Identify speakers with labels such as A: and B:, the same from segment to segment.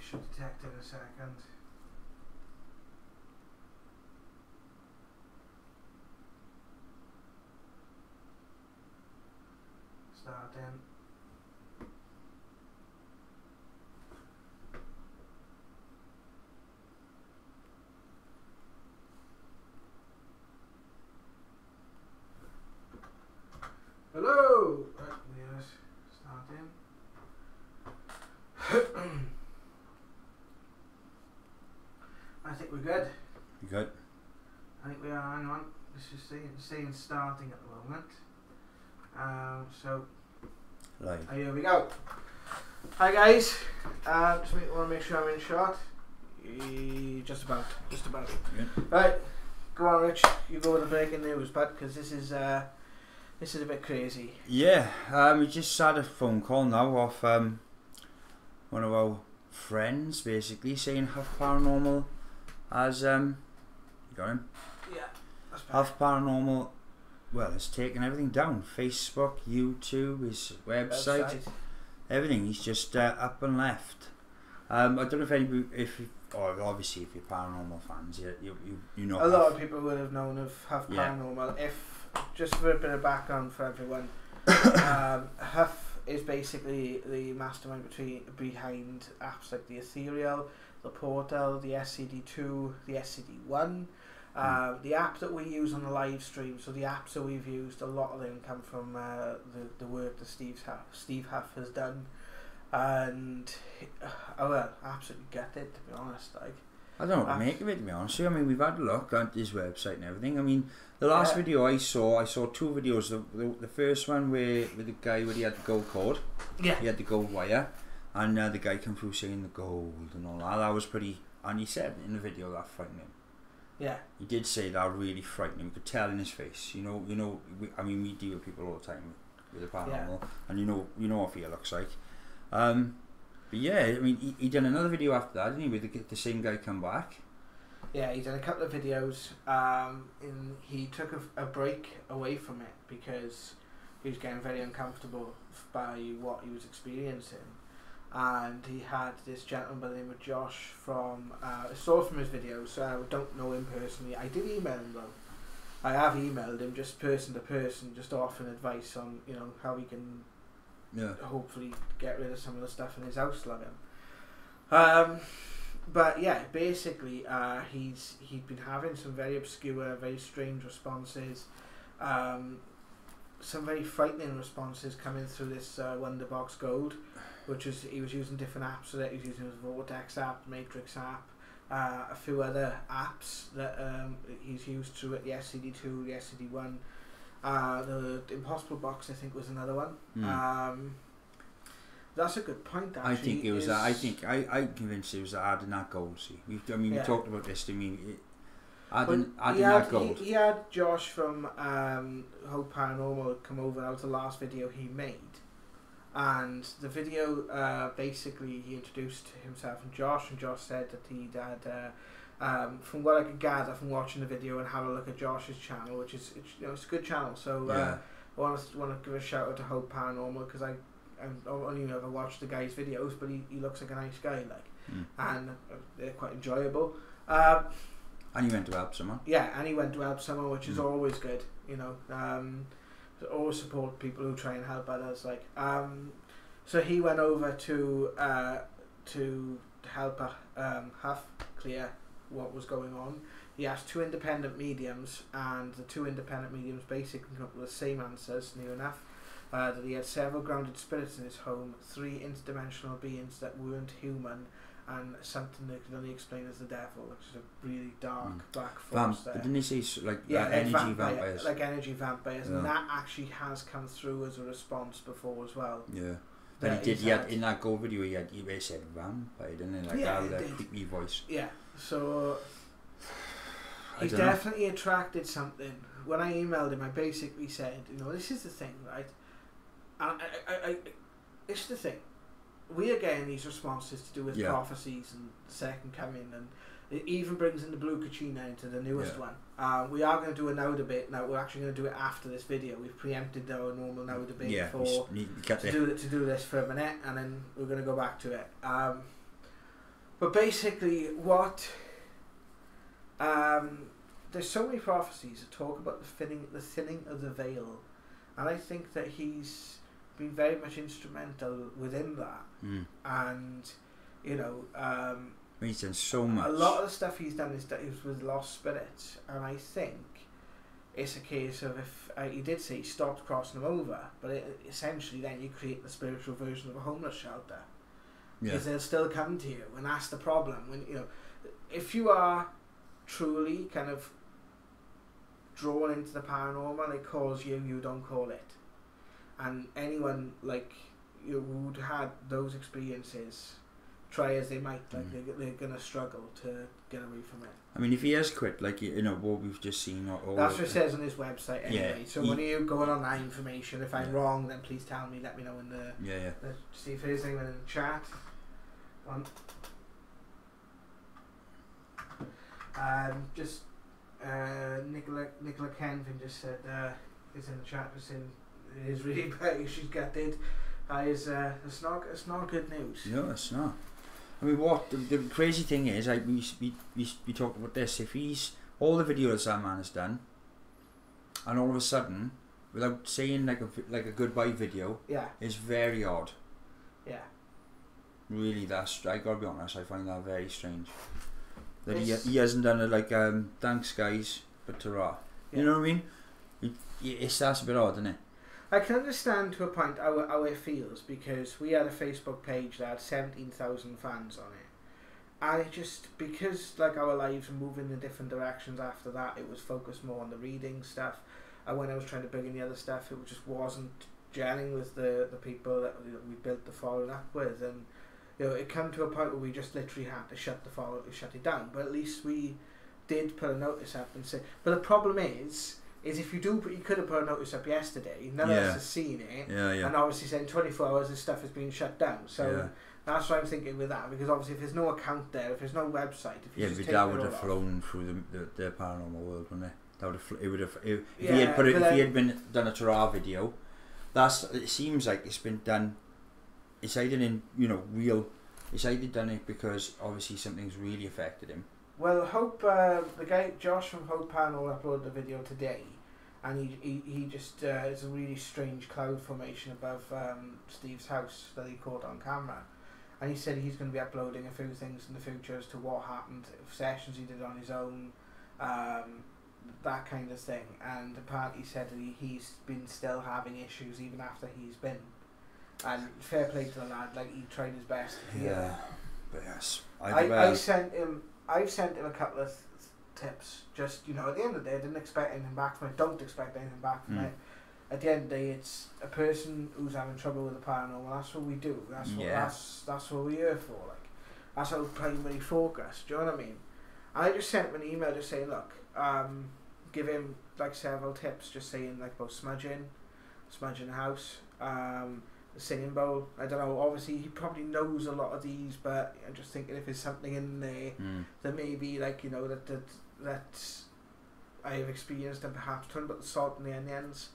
A: should detect in a second. Starting. Hello! Right, yes, starting. I think we're good.
B: You good?
A: I think we are. Hang on. This is saying starting at the moment. So
B: Live.
A: here we go. Hi guys. Just want to make sure I'm in shot. Just about.
B: Yeah.
A: Right. Go on, Rich. You go with the breaking news, bud, because this is a bit crazy.
B: Yeah. We just had a phone call now off one of our friends, basically saying HUFF Paranormal has you got him?
A: Yeah. That's better.
B: HUFF Paranormal. Well, it's taken everything down. Facebook, YouTube, his website. Everything. He's just up and left. I don't know if anybody, obviously if you're paranormal fans, you know.
A: A lot of people would have known of HUFF Paranormal. If just for a bit of background for everyone, HUFF is basically the mastermind behind apps like the Ethereal, the Portal, the SCD2, the SCD1. The app that we use on the live stream, so the apps that we've used, a lot of them come from the work that Steve Huff has done, and well, absolutely gutted, to be honest. Like,
B: I don't know what to make of it, to be honest with you. I mean, we've had a look at his website and everything. I mean, the last video I saw two videos. The first one with the guy where he had the gold cord, he had the gold wire, and the guy come through saying the gold and all that. That was pretty, and he said in the video that frightened him.
A: Yeah,
B: he did say that really frightened him. You could tell in his face. You know. I mean, we deal with people all the time with the paranormal, and you know what fear looks like. But yeah, I mean, he done another video after that, didn't he? With the same guy come back.
A: Yeah, he done a couple of videos. He took a break away from it because he was getting very uncomfortable by what he was experiencing. And he had this gentleman by the name of Josh from, I saw from his videos, so I don't know him personally. I did email him though. I have emailed him just person to person, just offering advice on, how he can hopefully get rid of some of the stuff in his house, love him. But yeah, basically he'd been having some very obscure, very strange responses, some very frightening responses coming through this Wonderbox Gold, which is, he was using different apps. So that he was using his Vortex app, Matrix app, a few other apps that he's used through it, the SCD2, the SCD1, the Impossible Box I think was another one. That's a good point, actually.
B: I think it was. I convinced it was adding that gold. See, we talked about this. I mean, adding that gold.
A: He had Josh from HUFF Paranormal come over. That was the last video he made. And the video, basically, he introduced himself and Josh said that he'd had, from what I could gather from watching the video and having a look at Josh's channel, which is, it's a good channel. So I want to give a shout out to HUFF Paranormal, because I only ever watched the guy's videos, but he looks like a nice guy, and they're quite enjoyable. And
B: he went to help someone.
A: Yeah, and he went to help someone, which is always good, to always support people who try and help others. So he went over to help HUFF clear what was going on. He asked 2 independent mediums, and the 2 independent mediums basically came up with the same answers, near enough. That he had several grounded spirits in his home, 3 interdimensional beings that weren't human, and something that could only explain as the devil, which is a really dark black force there.
B: Didn't he say energy vampires? Like
A: energy vampires, and that actually has come through as a response before as well.
B: Yeah. But he had in that go video he said vampire, didn't he? Like that creepy voice.
A: Yeah. So he definitely attracted something. When I emailed him, I basically said, this is the thing, right? It's the thing. We are getting these responses to do with prophecies and the second coming, and it even brings in the Blue Kachina into the newest one. We are going to do a now debate. Now we're actually going to do it after this video. We've preempted our normal now debate to do this for a minute, and then we're going to go back to it. But basically, what there's so many prophecies that talk about the thinning of the veil, and I think that he's been very much instrumental within that. And you know,
B: he's done so much.
A: A lot of the stuff he's done is with lost spirits, and I think it's a case of, if he did say he stopped crossing them over, but essentially then you create the spiritual version of a homeless shelter. Because they'll still come to you, and that's the problem. When you know, if you are truly kind of drawn into the paranormal, it calls you, you don't call it. And anyone like you who'd had those experiences, try as they might, like they're gonna struggle to get away from it.
B: I mean, if he has quit, like, you know, what we've just seen,
A: that's what it says on his website anyway. So when you go on that information, if I'm wrong, then please tell me. Let me know in the let's see if there's anyone in the chat. Just Nicola Kenvin just said is in the chat, just saying it is really bad. She's gutted. It's not good news.
B: No, it's not. I mean, what the crazy thing is, like we talked about this. If he's all the videos that man has done, and all of a sudden, without saying like a goodbye video, is very odd. Yeah. Really, I gotta be honest. I find that very strange. That he hasn't done it like thanks guys, but ta-ra. You know what I mean? That's a bit odd, isn't it?
A: I can understand to a point how it feels, because we had a Facebook page that had 17,000 fans on it, and it just, because like our lives were moving in different directions after that, it was focused more on the reading stuff, and when I was trying to bring in the other stuff, it just wasn't gelling with the people that we built the following up with, and you know, it came to a point where we just literally had to shut it down. But at least we did put a notice up and say. But the problem is if you could have put a notice up yesterday. None of us has seen it, and obviously saying 24 hours this stuff has been shut down. So that's what I'm thinking with that, because obviously if there's no account there, if there's no website, if you just
B: that would have flown through the paranormal world, wouldn't it? That would have. If he had been done a Torah video, it seems like it's been done. It's either it's either done it because obviously something's really affected him.
A: Well, Hope, the guy Josh from Hope Paranormal uploaded the video today, and he just it's a really strange cloud formation above Steve's house that he caught on camera, and he said he's going to be uploading a few things in the future as to what happened, sessions he did on his own, that kind of thing. And apparently he said that he's been still having issues even after he's been. And fair play to the lad, like he tried his best.
B: But yes,
A: I've sent him a couple of tips. Just, you know, at the end of the day, I didn't expect anything back from it. Don't expect anything back from it. At the end of the day, it's a person who's having trouble with the paranormal. That's what we do. That's what we're here for. Like, that's our primary focus. Do you know what I mean? And I just sent him an email just saying, look, give him like several tips, just saying like about smudging the house. The singing bowl. I don't know, obviously he probably knows a lot of these, but I'm just thinking if there's something in there that maybe, like, you know, that I have experienced, and perhaps talking about the salt and the onions,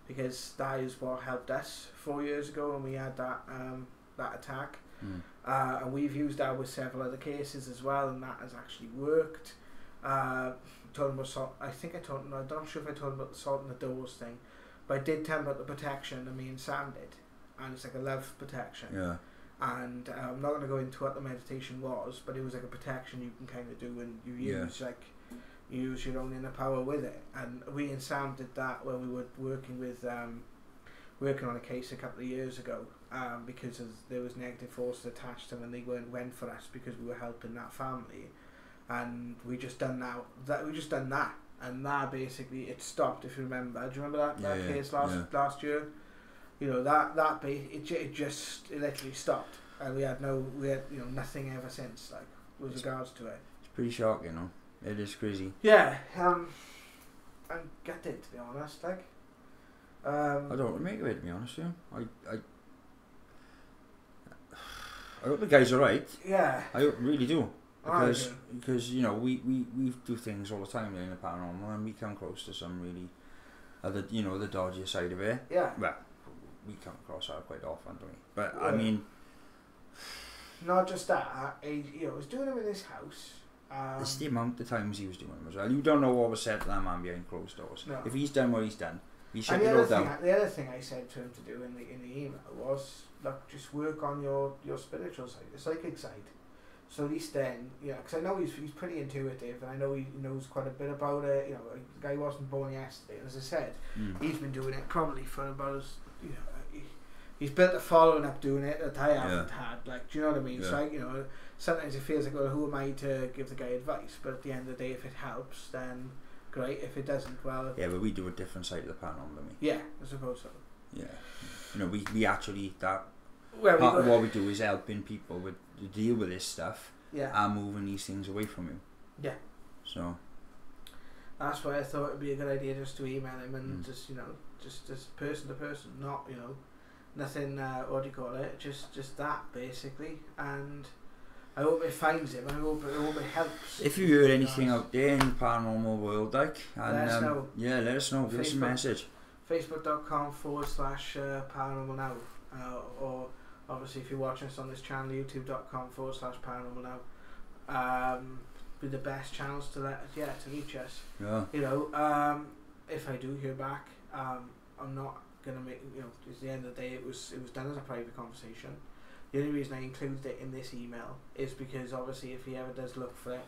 A: because that is what helped us 4 years ago when we had that attack. And we've used that with several other cases as well, and that has actually worked. Talking about salt, I'm not sure if I told him about the salt and the doors thing, but I did tell him about the protection that me and Sam did. And it's like a love protection. And I'm not going to go into what the meditation was, but it was like a protection you can kind of do, and you use you use your own inner power with it. And we and Sam did that when we were working on a case a couple of years ago, because there was negative forces attached to them, and they went for us because we were helping that family. And we just done that, and that basically it stopped. If you remember, do you remember that case last year? You know, it literally stopped, and we had nothing ever since, like, with regards to it.
B: It's pretty shocking, you know. It is crazy.
A: Yeah, I'm gutted, to be honest. Like,
B: I don't make it, to be honest. Yeah, I hope the guy's alright.
A: Yeah,
B: I really do, because you know we do things all the time in the paranormal, and we come close to some really the dodgy side of it.
A: Yeah.
B: Well, we come across that quite often, don't we? But I mean,
A: not just that, he was doing them in his house.
B: It's the amount of times he was doing them as well. You don't know what was said to that man behind closed doors.
A: No.
B: If he's done what he's done, he shut
A: it
B: all down.
A: The other thing I said to him to do in the email was, look, just work on your spiritual side, the psychic side. So at least then, because I know he's pretty intuitive, and I know he knows quite a bit about it. The guy wasn't born yesterday. And as I said, he's been doing it probably for about he's built a following up doing it that I haven't had. Like, do you know what I mean? Yeah. So sometimes it feels like, well, who am I to give the guy advice? But at the end of the day, if it helps, then great. If it doesn't, well,
B: yeah. But we do a different side of the paranormal, don't we?
A: Yeah, I suppose so.
B: Yeah, we actually part of what we do is helping people to deal with this stuff.
A: Yeah.
B: And moving these things away from you.
A: Yeah.
B: So
A: that's why I thought it'd be a good idea just to email him and just person to person, not nothing. What do you call it? Just that basically. And I hope it finds him. I hope it helps.
B: If you heard anything out there in the paranormal world, like, and
A: let us know.
B: Yeah, let us know. Give us a message.
A: Facebook.com/paranormal now, or obviously if you're watching us on this channel, YouTube.com/paranormal now. Be the best channels to reach us.
B: Yeah.
A: If I do hear back, I'm not gonna make it's the end of the day. It was done as a private conversation. The only reason I included it in this email is because obviously if he ever does look for it,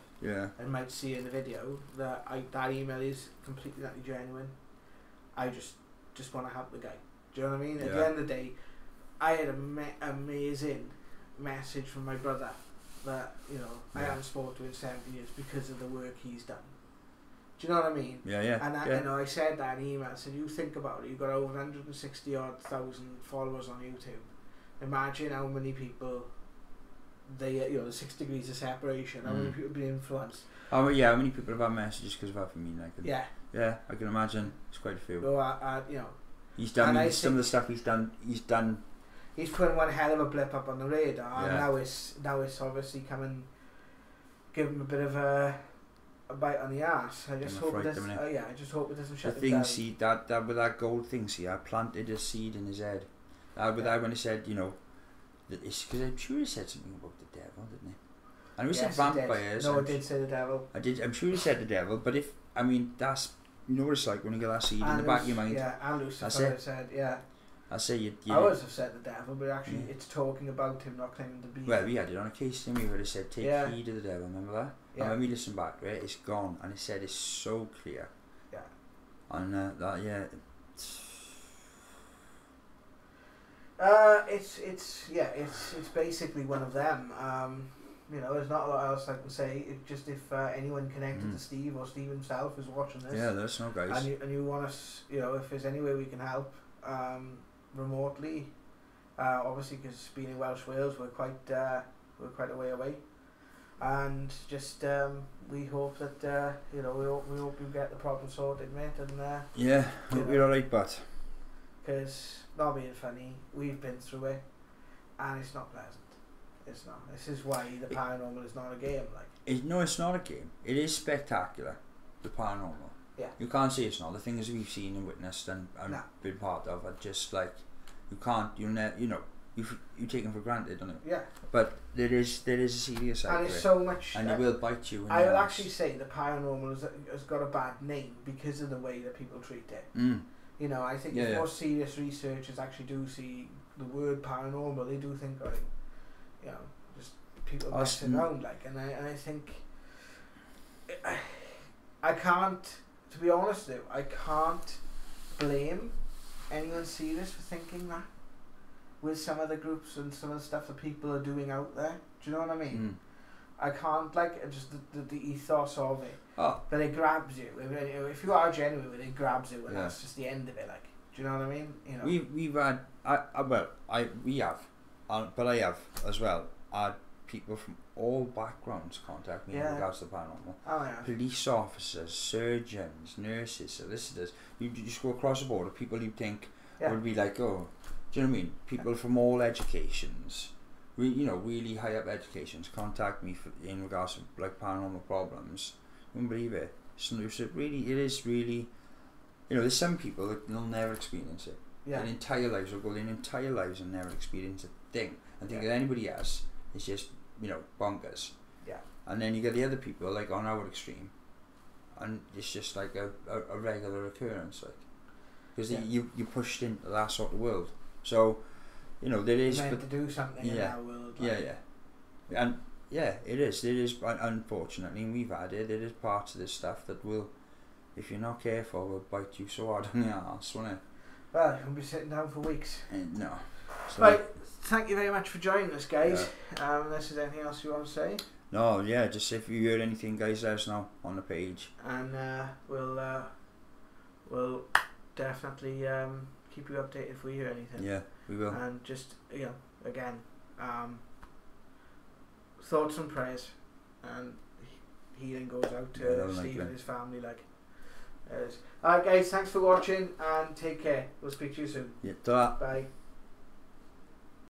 A: and might see in the video that that email is completely genuine. I just want to help the guy. Do you know what I mean? At the end of the day, I had an amazing message from my brother that I haven't spoken to in 7 years because of the work he's done. Do you know what I mean?
B: Yeah.
A: And I said that in email. I said, you think about it. You've got over 160,000 followers on YouTube. Imagine how many people the 6 degrees of separation. How many people have been influenced?
B: Oh yeah, how many people have had messages because of that from me?
A: Yeah, I
B: can imagine. It's quite a few.
A: Well,
B: he's done some of the stuff he's done.
A: He's putting one hell of a blip up on the radar, and now it's obviously coming, give him a bit of a bite on the arse. I just hope it doesn't. I just hope it doesn't shut him down.
B: See that with that gold thing. See, I planted a seed in his head. When I said, it's because I'm sure he said something about the devil, didn't he? And we said vampires.
A: No, I did say the devil.
B: I'm sure he said the devil, but that's what it's like when you get that seed in the back of your mind.
A: Yeah, and Lucifer said,
B: I say you.
A: I would have said the devil, but actually it's talking about him not claiming to be.
B: Well, we had it on a case, didn't we, where it said take heed of the devil. Remember that?
A: Yeah.
B: And when we listened back to it, it's gone, and it said it's so clear.
A: Yeah.
B: And
A: it's basically one of them. There's not a lot else I can say. Just if anyone connected to Steve or Steve himself is watching this,
B: let us know, guys.
A: And you want us, if there's any way we can help, remotely, obviously because being in Welsh Wales, we're quite a way away, and just we hope that we hope you get the problem sorted, mate, and
B: hope you're alright, but
A: because not being funny, we've been through it, and it's not pleasant. It's not. This is why the paranormal is not a game.
B: No, it's not a game. It is spectacular, the paranormal.
A: Yeah.
B: You can't say it's not. The things we've seen and witnessed and been part of are just like you take them for granted, don't you?
A: Yeah.
B: But there is a serious side
A: and
B: to
A: it's
B: it.
A: so much.
B: And it will bite you.
A: I will actually say the paranormal has got a bad name because of the way that people treat it. I think if more serious researchers actually do see the word paranormal, they do think just people messing around and I think I can't, to be honest though, I can't blame anyone serious for thinking that with some of the groups and some of the stuff that people are doing out there. Do you know what I mean? I can't just the ethos of it. That it grabs you. If you are genuine with it, it grabs you, and that's just the end of it. Do you know what I mean?
B: We've had we have, but I have as well had people from all backgrounds contact me in regards to the paranormal. Police officers, surgeons, nurses, solicitors. You just go across the board of people you think would be like, oh, do you know what I mean? People from all educations. Really high up educations contact me in regards to paranormal problems. You wouldn't believe it. It is really, there's some people that they'll never experience it. Their entire lives will go their entire lives and never experience a thing. I think that anybody else is just, you know, bonkers.
A: Yeah.
B: And then you get the other people like on our extreme, and it's just like a regular occurrence, like, because you pushed into that sort of world. So, you know, there is
A: meant to do something in our world. Like.
B: And yeah, it is. Unfortunately, and we've had it. It is parts of this stuff that will, if you're not careful, will bite you so hard on the arse, won't it?
A: Well, you'll be sitting down for weeks.
B: No. So,
A: right, thank you very much for joining us, guys. Unless there's anything else you want to say.
B: No, yeah, just if you heard anything, guys, let us know on the page.
A: And we'll definitely keep you updated if we hear anything.
B: Yeah, we will.
A: And just, you know, again, thoughts and prayers, and healing goes out to Steve and his family. Like, alright, guys, thanks for watching and take care. We'll speak to you soon.
B: Yeah, ta-ra.
A: Bye.